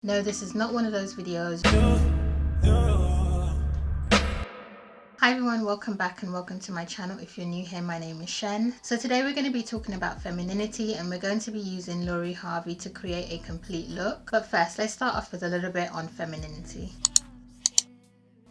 No, this is not one of those videos. Hi everyone, welcome back and welcome to my channel. If you're new here, my name is Shen. So today we're going to be talking about femininity and we're going to be using Harvey to create a complete look. But first, let's start off with a little bit on femininity.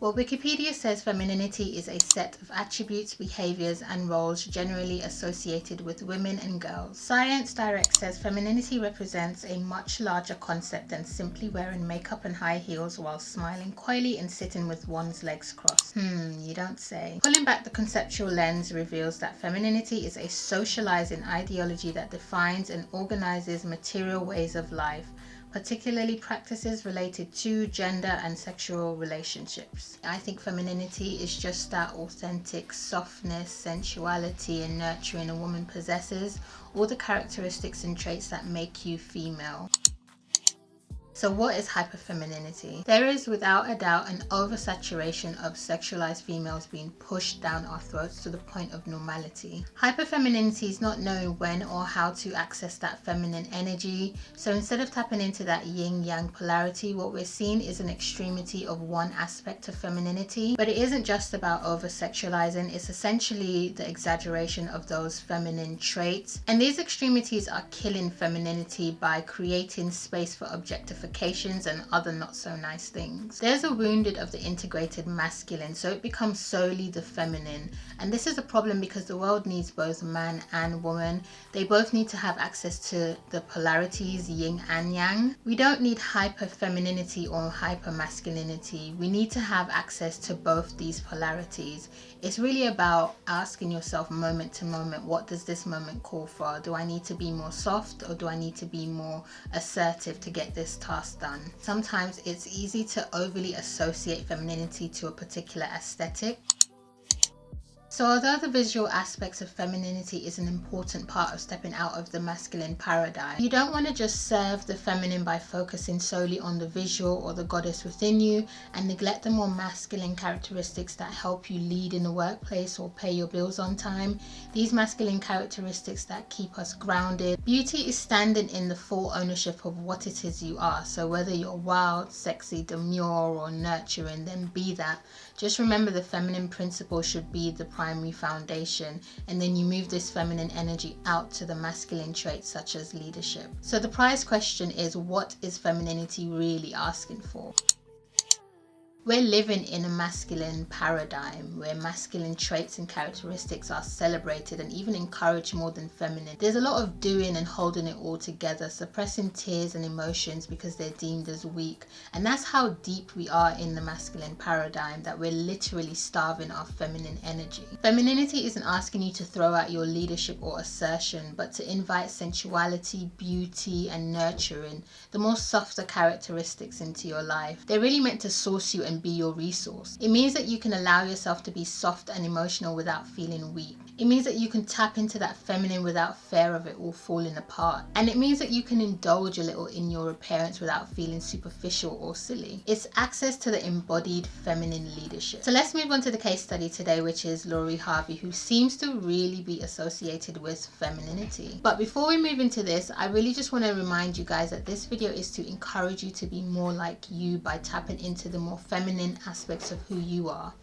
Well, Wikipedia says femininity is a set of attributes, behaviors, and roles generally associated with women and girls. Science Direct says femininity represents a much larger concept than simply wearing makeup and high heels while smiling coyly and sitting with one's legs crossed. You don't say. Pulling back the conceptual lens reveals that femininity is a socializing ideology that defines and organizes material ways of life, particularly practices related to gender and sexual relationships. I think femininity is just that authentic softness, sensuality, and nurturing a woman possesses, all the characteristics and traits that make you female. So what is hyperfemininity? There is without a doubt an oversaturation of sexualized females being pushed down our throats to the point of normality. Hyperfemininity is not knowing when or how to access that feminine energy. So instead of tapping into that yin-yang polarity, what we're seeing is an extremity of one aspect of femininity. But it isn't just about over-sexualizing, it's essentially the exaggeration of those feminine traits. And these extremities are killing femininity by creating space for objectification and other not so nice things. There's a wounded of the integrated masculine, so it becomes solely the feminine. And this is a problem because the world needs both man and woman. They both need to have access to the polarities, yin and yang. We don't need hyper femininity or hyper masculinity. We need to have access to both these polarities. It's really about asking yourself moment to moment, what does this moment call for? Do I need to be more soft or do I need to be more assertive to get this task done? Sometimes it's easy to overly associate femininity to a particular aesthetic. So although the visual aspects of femininity is an important part of stepping out of the masculine paradigm, you don't want to just serve the feminine by focusing solely on the visual or the goddess within you and neglect the more masculine characteristics that help you lead in the workplace or pay your bills on time. These masculine characteristics that keep us grounded. Beauty is standing in the full ownership of what it is you are. So whether you're wild, sexy, demure, or nurturing, then be that. Just remember the feminine principle should be the primary foundation, and then you move this feminine energy out to the masculine traits such as leadership. So the prize question is, what is femininity really asking for? We're living in a masculine paradigm where masculine traits and characteristics are celebrated and even encouraged more than feminine. There's a lot of doing and holding it all together, suppressing tears and emotions because they're deemed as weak. And that's how deep we are in the masculine paradigm, that we're literally starving our feminine energy. Femininity isn't asking you to throw out your leadership or assertion, but to invite sensuality, beauty, and nurturing, the more softer characteristics into your life. They're really meant to source you and be your resource. It means that you can allow yourself to be soft and emotional without feeling weak. It means that you can tap into that feminine without fear of it all falling apart. And it means that you can indulge a little in your appearance without feeling superficial or silly. It's access to the embodied feminine leadership. So let's move on to the case study today, which is Harvey, who seems to really be associated with femininity. But before we move into this, I really just want to remind you guys that this video is to encourage you to be more like you by tapping into the more feminine aspects of who you are.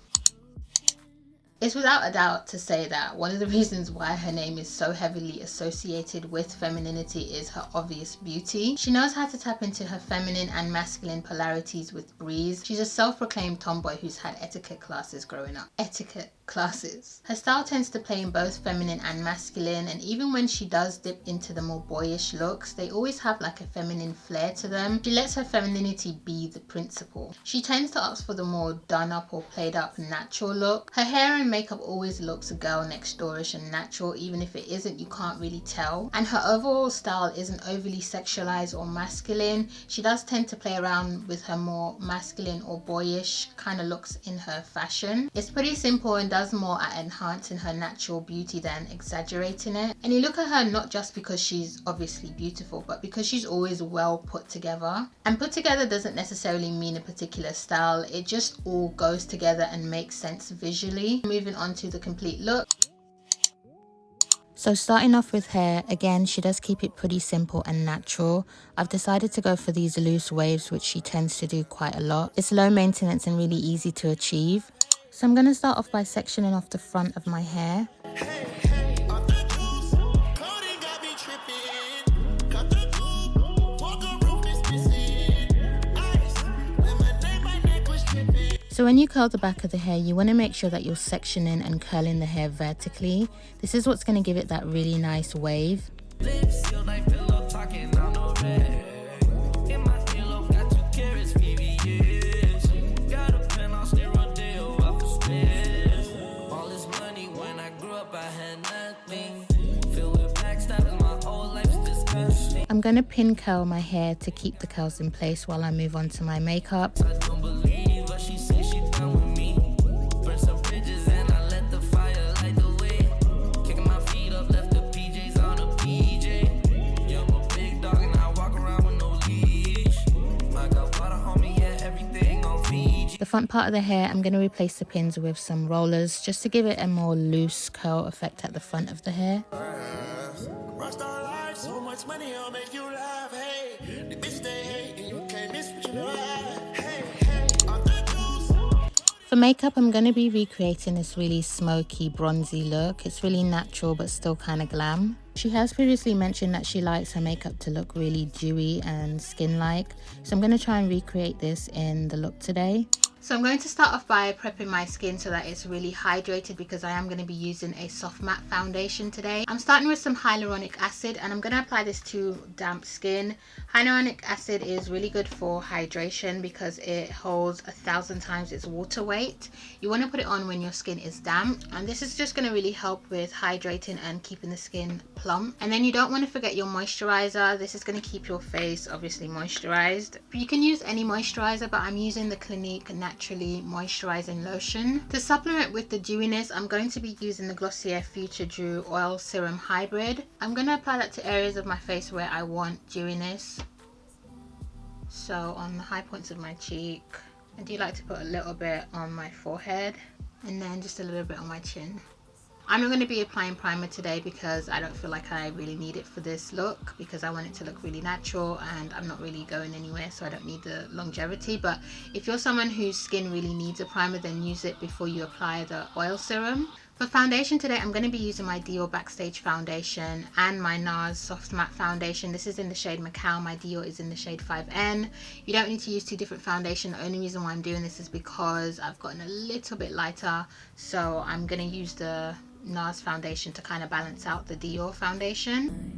It's without a doubt to say that one of the reasons why her name is so heavily associated with femininity is her obvious beauty. She knows how to tap into her feminine and masculine polarities with breeze. She's a self-proclaimed tomboy who's had etiquette classes growing up. Etiquette classes. Her style tends to play in both feminine and masculine, and even when she does dip into the more boyish looks, they always have like a feminine flair to them. She lets her femininity be the principle. She tends to opt for the more done up or played up natural look. Her hair and makeup always looks girl next doorish and natural. Even if it isn't, you can't really tell. And her overall style isn't overly sexualized or masculine. She does tend to play around with her more masculine or boyish kind of looks in her fashion. It's pretty simple and does more at enhancing her natural beauty than exaggerating it. And you look at her not just because she's obviously beautiful, but because she's always well put together. And put together doesn't necessarily mean a particular style. It just all goes together and makes sense visually. Moving on to the complete look. So starting off with hair, again, she does keep it pretty simple and natural. I've decided to go for these loose waves, which she tends to do quite a lot. It's low maintenance and really easy to achieve. So I'm going to start off by sectioning off the front of my hair. So when you curl the back of the hair, you want to make sure that you're sectioning and curling the hair vertically. This is what's going to give it that really nice wave. I'm going to pin curl my hair to keep the curls in place while I move on to my makeup. The front part of the hair, I'm going to replace the pins with some rollers just to give it a more loose curl effect at the front of the hair. For makeup, I'm going to be recreating this really smoky, bronzy look. It's really natural but still kind of glam. She has previously mentioned that she likes her makeup to look really dewy and skin-like. So I'm going to try and recreate this in the look today. So I'm going to start off by prepping my skin so that it's really hydrated because I am going to be using a soft matte foundation today. I'm starting with some hyaluronic acid and I'm going to apply this to damp skin. Hyaluronic acid is really good for hydration because it holds 1,000 times its water weight. You want to put it on when your skin is damp, and this is just going to really help with hydrating and keeping the skin plump. And then you don't want to forget your moisturizer. This is going to keep your face obviously moisturized. You can use any moisturizer, but I'm using the Clinique Naturally Moisturizing Lotion. To supplement with the dewiness, I'm going to be using the Glossier Future Dew Oil Serum Hybrid. I'm going to apply that to areas of my face where I want dewiness. So on the high points of my cheek. I do like to put a little bit on my forehead and then just a little bit on my chin. I'm not going to be applying primer today because I don't feel like I really need it for this look, because I want it to look really natural and I'm not really going anywhere, so I don't need the longevity. But if you're someone whose skin really needs a primer, then use it before you apply the oil serum. For foundation today, I'm going to be using my Dior Backstage foundation and my NARS Soft Matte foundation. This is in the shade Macao. My Dior is in the shade 5N. You don't need to use two different foundations. The only reason why I'm doing this is because I've gotten a little bit lighter, so I'm going to use the NARS foundation to kind of balance out the Dior foundation.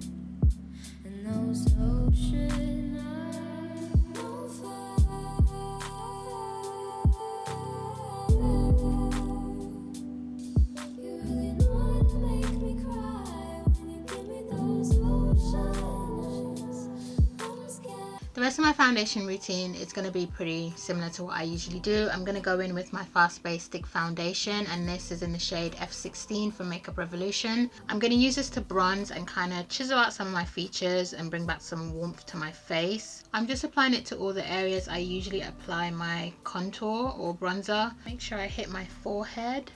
The rest of my foundation routine is going to be pretty similar to what I usually do. I'm going to go in with my Fast Base Stick Foundation, and this is in the shade F16 from Makeup Revolution. I'm going to use this to bronze and kind of chisel out some of my features and bring back some warmth to my face. I'm just applying it to all the areas I usually apply my contour or bronzer. Make sure I hit my forehead.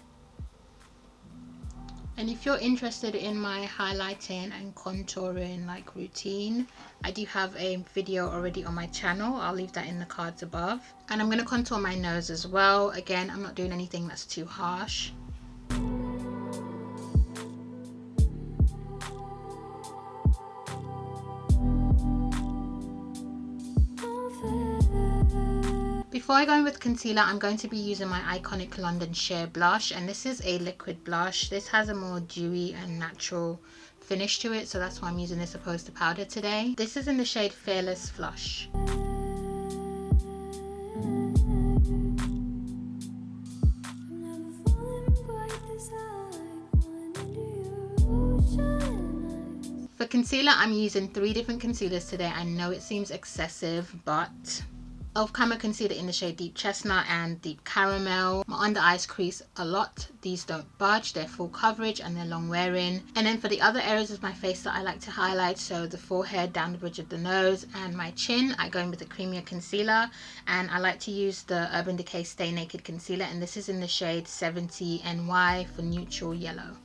And if you're interested in my highlighting and contouring like routine, I do have a video already on my channel. I'll leave that in the cards above. And I'm going to contour my nose as well. Again, I'm not doing anything that's too harsh. Before I go in with concealer, I'm going to be using my Iconic London Sheer Blush, and this is a liquid blush. This has a more dewy and natural finish to it, so that's why I'm using this opposed to powder today. This is in the shade Fearless Flush. For concealer, I'm using 3 different concealers today. I know it seems excessive, but Elf Camo Concealer in the shade Deep Chestnut and Deep Caramel. My under eyes crease a lot. These don't budge. They're full coverage and they're long wearing. And then for the other areas of my face that I like to highlight, so the forehead, down the bridge of the nose, and my chin, I go in with a creamier concealer. And I like to use the Urban Decay Stay Naked Concealer, and this is in the shade 70 NY for neutral yellow.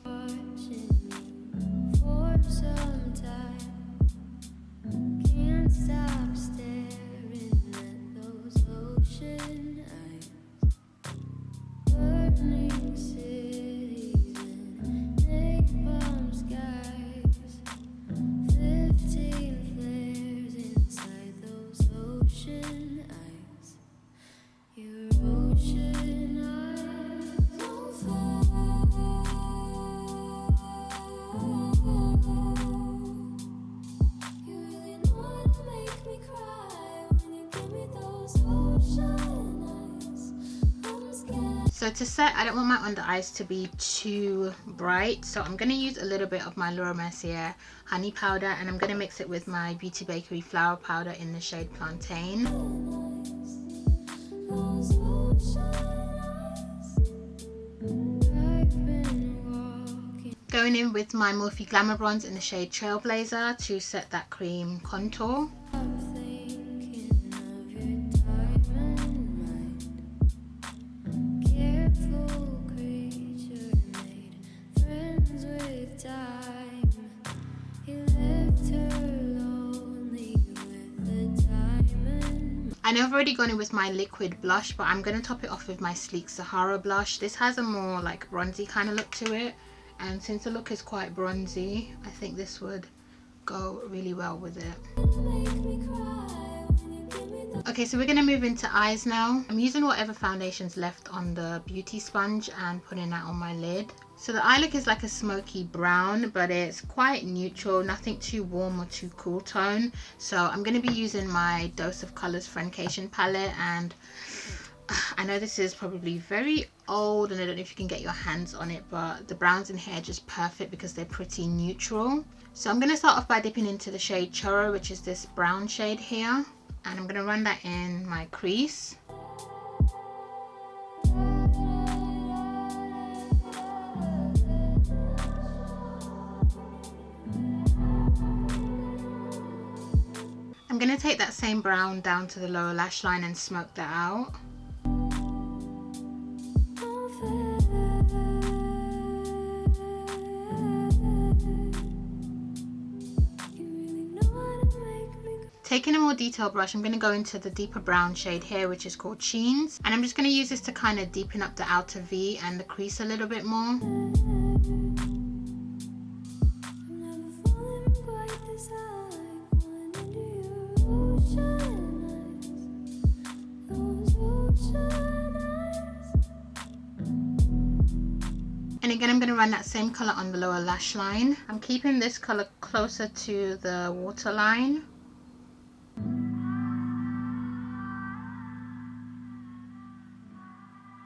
So to set, I don't want my under eyes to be too bright, so I'm going to use a little bit of my Laura Mercier honey powder, and I'm going to mix it with my Beauty Bakery flower powder in the shade Plantain. Going in with my Morphe Glamour Bronze in the shade Trailblazer to set that cream contour. I know I've already gone in with my liquid blush, but I'm going to top it off with my Sleek Sahara blush. This has a more like bronzy kind of look to it, and since the look is quite bronzy, I think this would go really well with it. Okay, so we're going to move into eyes now. I'm using whatever foundation's left on the beauty sponge and putting that on my lid. So the eye look is like a smoky brown, but it's quite neutral, nothing too warm or too cool tone. So I'm going to be using my Dose of Colors Friendcation palette, and I know this is probably very old and I don't know if you can get your hands on it, but the browns in here are just perfect because they're pretty neutral. So I'm going to start off by dipping into the shade Churro, which is this brown shade here, and I'm going to run that in my crease. I'm going to take that same brown down to the lower lash line and smoke that out. Taking a more detailed brush, I'm going to go into the deeper brown shade here, which is called Sheens, and I'm just going to use this to kind of deepen up the outer V and the crease a little bit more. And again, I'm going to run that same color on the lower lash line. I'm keeping this color closer to the waterline.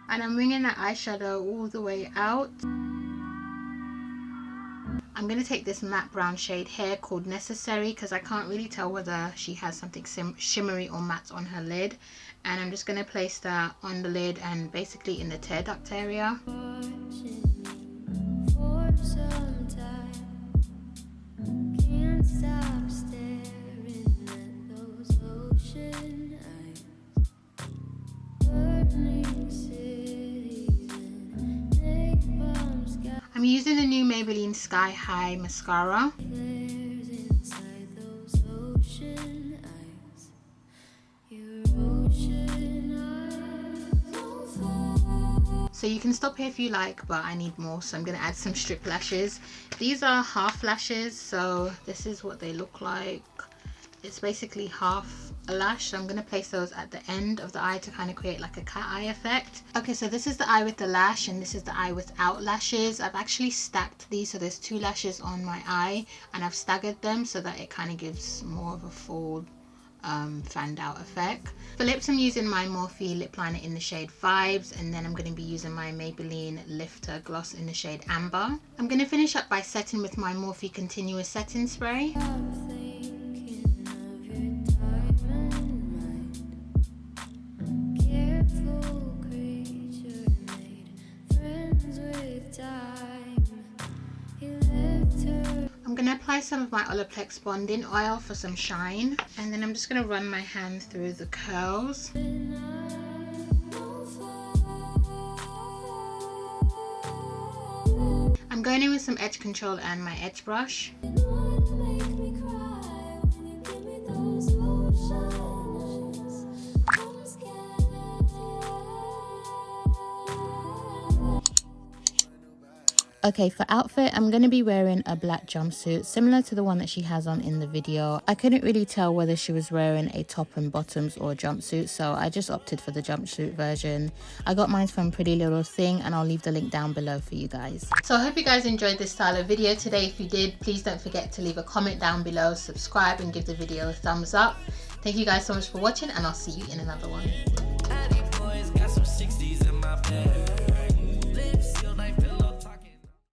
And I'm bringing that eyeshadow all the way out. I'm going to take this matte brown shade here called Necessary, because I can't really tell whether she has something shimmery or matte on her lid. And I'm just going to place that on the lid and basically in the tear duct area. I'm using the new Maybelline Sky High mascara. So you can stop here if you like, but I need more, so I'm going to add some strip lashes. These are half lashes, so this is what they look like. It's basically half a lash, so I'm going to place those at the end of the eye to kind of create like a cat eye effect. Okay, so this is the eye with the lash and this is the eye without lashes. I've actually stacked these, so there's 2 lashes on my eye and I've staggered them so that it kind of gives more of a full fanned out effect. For lips, I'm using my Morphe lip liner in the shade Vibes, and then I'm going to be using my Maybelline Lifter gloss in the shade Amber. I'm going to finish up by setting with my Morphe Continuous Setting Spray. I'm going to apply some of my Olaplex bonding oil for some shine, and then I'm just going to run my hand through the curls. I'm going in with some edge control and my edge brush. Okay, for outfit, I'm going to be wearing a black jumpsuit similar to the one that she has on in the video. I couldn't really tell whether she was wearing a top and bottoms or a jumpsuit, so I just opted for the jumpsuit version. I got mine from Pretty Little Thing, and I'll leave the link down below for you guys. So I hope you guys enjoyed this style of video today. If you did, please don't forget to leave a comment down below, subscribe and give the video a thumbs up. Thank you guys so much for watching, and I'll see you in another one.